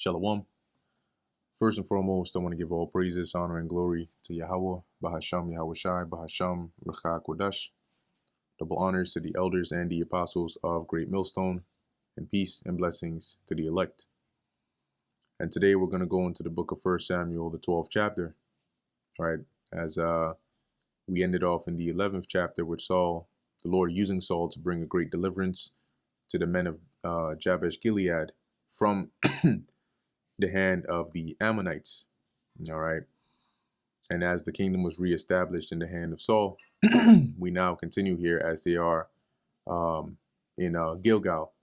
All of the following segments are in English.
Shalom. First and foremost, I want to give all praises, honor, and glory to Yahweh, Bahasham Yahweh Shai, Bahasham Recha Kodash. Double honors to the elders and the apostles of Great Millstone, and peace and blessings to the elect. And today we're going to go into the book of 1 Samuel, the 12th chapter, right? As we ended off in the 11th chapter with Saul, the Lord using Saul to bring a great deliverance to the men of Jabesh Gilead from the hand of the Ammonites. All right. And as the kingdom was reestablished in the hand of Saul, we now continue here as they are in Gilgal.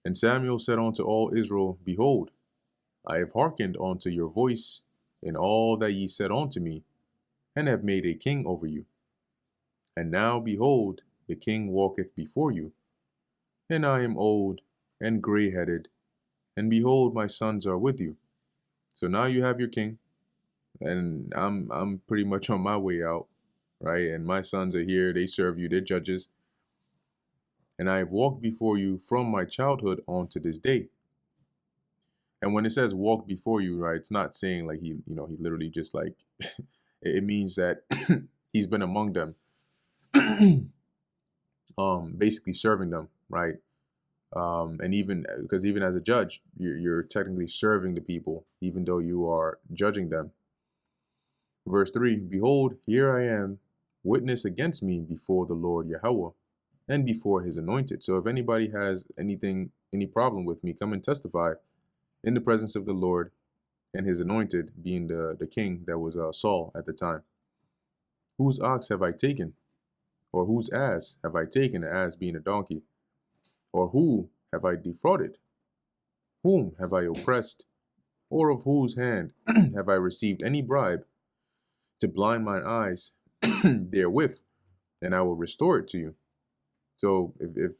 And Samuel said unto all Israel, Behold, I have hearkened unto your voice in all that ye said unto me, and have made a king over you. And now, behold, the king walketh before you, and I am old and gray-headed, and behold, my sons are with you. So now you have your king, and I'm pretty much on my way out, right? And my sons are here, they serve you, they're judges. And I have walked before you from my childhood on to this day. And when it says walk before you, right, it's not saying like he literally just like, it means that he's been among them, basically serving them, right? And even because even as a judge, you're technically serving the people, even though you are judging them. Verse 3, Behold, here I am, witness against me before the Lord Yahweh, and before his anointed. So if anybody has any problem with me, come and testify in the presence of the Lord and his anointed, being the king that was Saul at the time. Whose ox have I taken? Or whose ass have I taken, the ass being a donkey? Or who have I defrauded? Whom have I oppressed? Or of whose hand have I received any bribe to blind my eyes therewith? And I will restore it to you. So if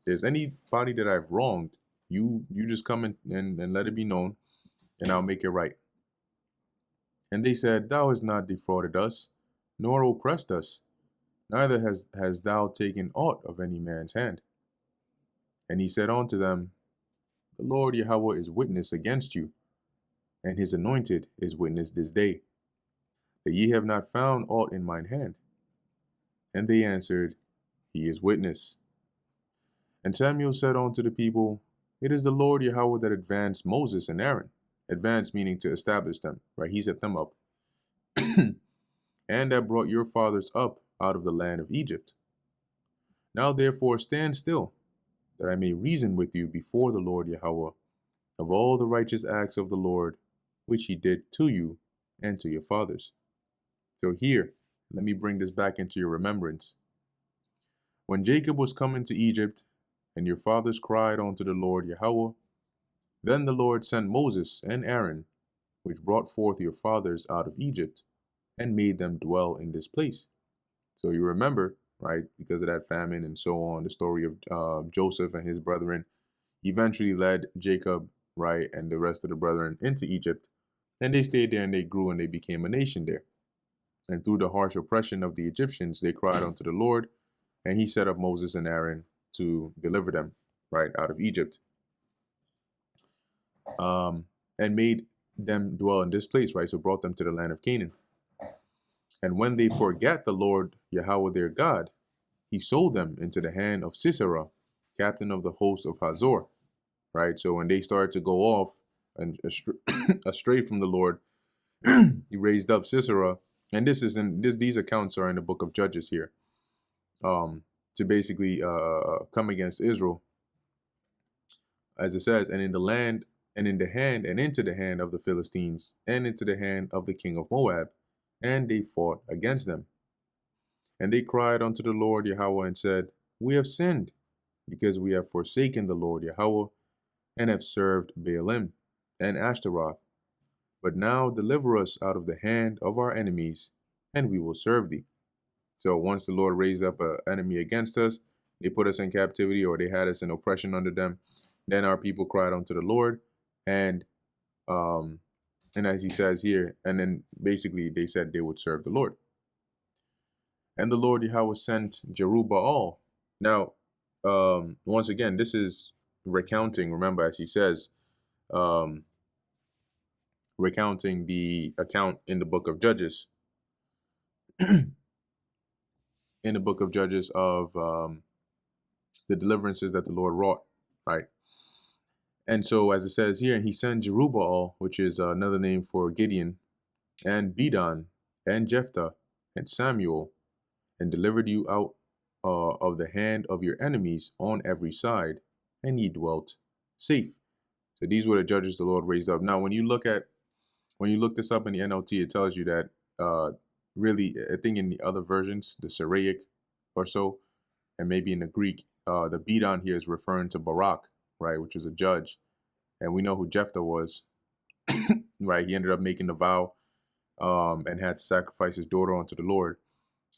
there's anybody that I've wronged, you just come and let it be known, and I'll make it right. And they said, Thou hast not defrauded us, nor oppressed us, neither has thou taken aught of any man's hand. And he said unto them, The Lord Yahweh is witness against you, and his anointed is witness this day, that ye have not found aught in mine hand. And they answered, He is witness. And Samuel said unto the people, It is the Lord Yahweh that advanced Moses and Aaron. Advanced meaning to establish them, right? He set them up. And that brought your fathers up out of the land of Egypt. Now therefore stand still, that I may reason with you before the Lord Yahweh of all the righteous acts of the Lord, which he did to you and to your fathers. So here, let me bring this back into your remembrance. When Jacob was come into Egypt, and your fathers cried unto the Lord Yahweh, then the Lord sent Moses and Aaron, which brought forth your fathers out of Egypt, and made them dwell in this place. So you remember, right, because of that famine and so on, the story of Joseph and his brethren eventually led Jacob, right, and the rest of the brethren into Egypt. And they stayed there and they grew and they became a nation there. And through the harsh oppression of the Egyptians, they cried unto the Lord, and he set up Moses and Aaron to deliver them, right, out of Egypt. And made them dwell in this place, right, so brought them to the land of Canaan. And when they forgat the Lord Yahweh their God, he sold them into the hand of Sisera, captain of the host of Hazor, right? So when they started to go off and astray from the Lord, he raised up Sisera, and these accounts are in the book of Judges here, to basically come against Israel, as it says, and in the land and in the hand and into the hand of the Philistines and into the hand of the king of Moab, and they fought against them. And they cried unto the Lord Yahweh and said, We have sinned, because we have forsaken the Lord Yahweh, and have served Baalim and Ashtaroth. But now deliver us out of the hand of our enemies, and we will serve thee. So once the Lord raised up an enemy against us, they put us in captivity, or they had us in oppression under them, then our people cried unto the Lord, and as he says here, and then basically they said they would serve the Lord. And the Lord Yahweh sent Jerubbaal. Now, once again, this is recounting, remember, as he says, um, recounting the account in the book of Judges, in the book of Judges of the deliverances that the Lord wrought, right? And so, as it says here, he sent Jerubbaal, which is another name for Gideon, and Bedan, and Jephthah, and Samuel, and delivered you out of the hand of your enemies on every side, and ye dwelt safe. So these were the judges the Lord raised up. Now, when you look this up in the NLT, it tells you that really, I think in the other versions, the Syriac or so, and maybe in the Greek, the Bedan here is referring to Barak, right, which was a judge. And we know who Jephthah was, right? He ended up making the vow and had to sacrifice his daughter unto the Lord.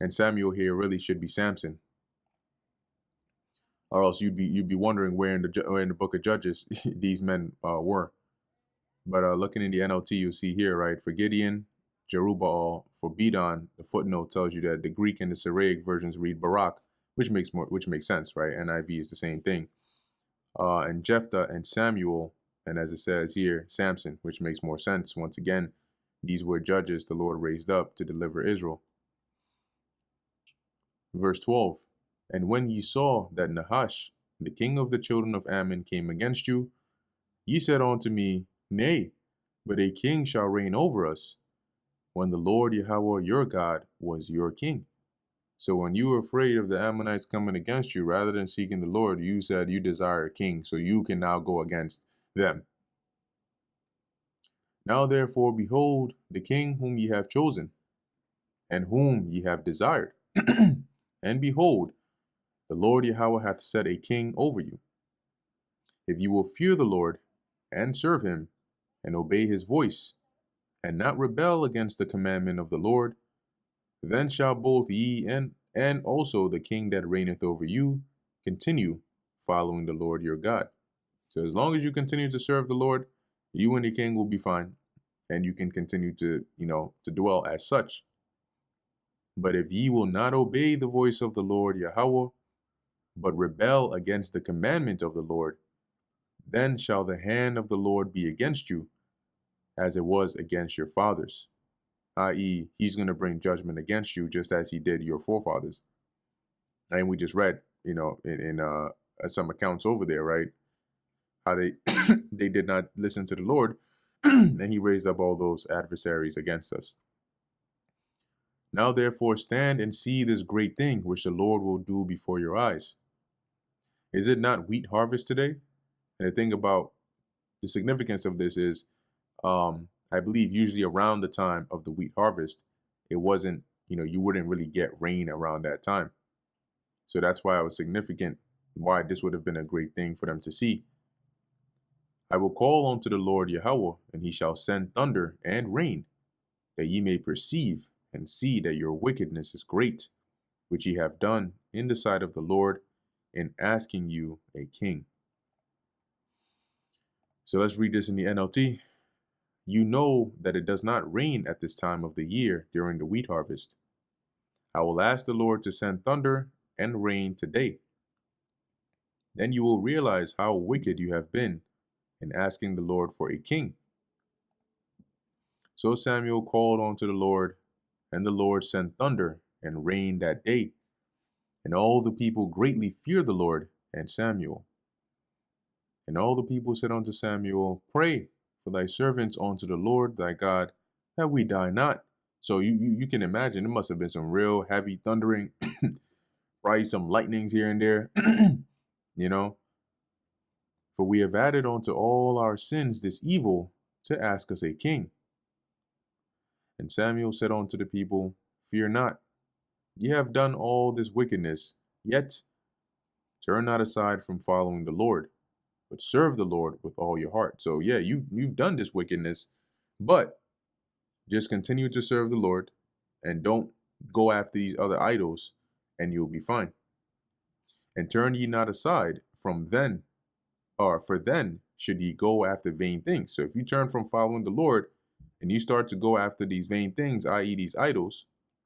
And Samuel here really should be Samson, or else you'd be wondering where in the book of Judges these men were. But looking in the NLT, you'll see here, right, for Gideon, Jerubbaal. For Bedan, the footnote tells you that the Greek and the Syriac versions read Barak, which makes sense, right? NIV is the same thing. And Jephthah and Samuel, and as it says here, Samson, which makes more sense. Once again, these were judges the Lord raised up to deliver Israel. Verse 12, and when ye saw that Nahash, the king of the children of Ammon, came against you, ye said unto me, Nay, but a king shall reign over us, when the Lord Yahweh your God was your king. So when you were afraid of the Ammonites coming against you, rather than seeking the Lord, you said you desire a king, so you can now go against them. Now therefore, behold, the king whom ye have chosen, and whom ye have desired. And behold, the Lord Yahweh hath set a king over you. If you will fear the Lord, and serve him, and obey his voice, and not rebel against the commandment of the Lord, then shall both ye and also the king that reigneth over you continue following the Lord your God. So as long as you continue to serve the Lord, you and the king will be fine, and you can continue to, to dwell as such. But if ye will not obey the voice of the Lord Yahweh, but rebel against the commandment of the Lord, then shall the hand of the Lord be against you, as it was against your fathers. I.e., he's going to bring judgment against you just as he did your forefathers. And we just read, in some accounts over there, right? How they they did not listen to the Lord, and he raised up all those adversaries against us. Now therefore stand and see this great thing which the Lord will do before your eyes. Is it not wheat harvest today? And the thing about the significance of this is, I believe usually around the time of the wheat harvest, it wasn't, you wouldn't really get rain around that time. So that's why it was significant, why this would have been a great thing for them to see. I will call unto the Lord Yahweh, and he shall send thunder and rain, that ye may perceive and see that your wickedness is great, which ye have done in the sight of the Lord, in asking you a king. So let's read this in the NLT. You know that it does not rain at this time of the year during the wheat harvest. I will ask the Lord to send thunder and rain today. Then you will realize how wicked you have been in asking the Lord for a king. So Samuel called unto the Lord, and the Lord sent thunder and rain that day. And all the people greatly feared the Lord and Samuel. And all the people said unto Samuel, Pray for thy servants unto the Lord thy God, that we die not. So you can imagine, it must have been some real heavy thundering, probably some lightnings here and there, For we have added unto all our sins this evil, to ask us a king. And Samuel said unto the people, Fear not, ye have done all this wickedness, yet turn not aside from following the Lord, but serve the Lord with all your heart. So yeah, you've done this wickedness, but just continue to serve the Lord and don't go after these other idols, and you'll be fine. And turn ye not aside from then, or for then should ye go after vain things. So if you turn from following the Lord and you start to go after these vain things, i.e. these idols,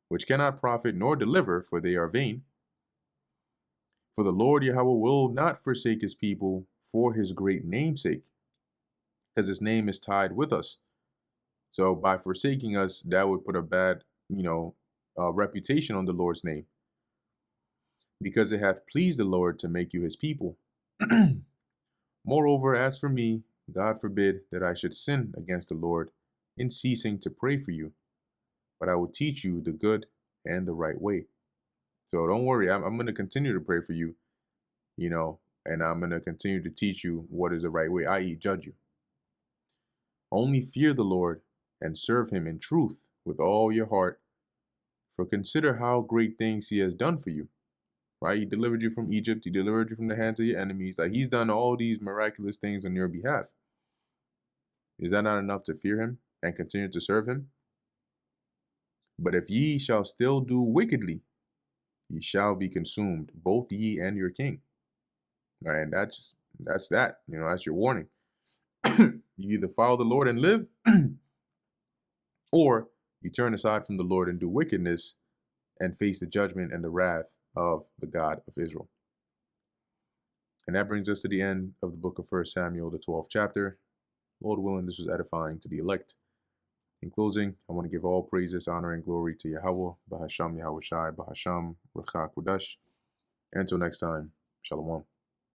which cannot profit nor deliver, for they are vain. For the Lord Yahweh will not forsake his people for his great name's sake. because his name is tied with us. So by forsaking us, that would put a bad, reputation on the Lord's name, because it hath pleased the Lord to make you his people. Moreover, as for me, God forbid that I should sin against the Lord in ceasing to pray for you, but I will teach you the good and the right way. So don't worry, I'm going to continue to pray for you, and I'm going to continue to teach you what is the right way, i.e., judge you. Only fear the Lord and serve him in truth with all your heart, for consider how great things he has done for you. Right? He delivered you from Egypt. He delivered you from the hands of your enemies. Like, he's done all these miraculous things on your behalf. Is that not enough to fear him and continue to serve him? But if ye shall still do wickedly, ye shall be consumed, both ye and your king. All right, and that's that. That's your warning. You either follow the Lord and live, or you turn aside from the Lord and do wickedness and face the judgment and the wrath of the God of Israel. And that brings us to the end of the book of 1 Samuel, the 12th chapter. Lord willing, this was edifying to the elect. In closing, I want to give all praises, honor, and glory to Yahweh, Bahasham Yahushai, Bahasham Ruach HaKodesh. Until next time, Shalom.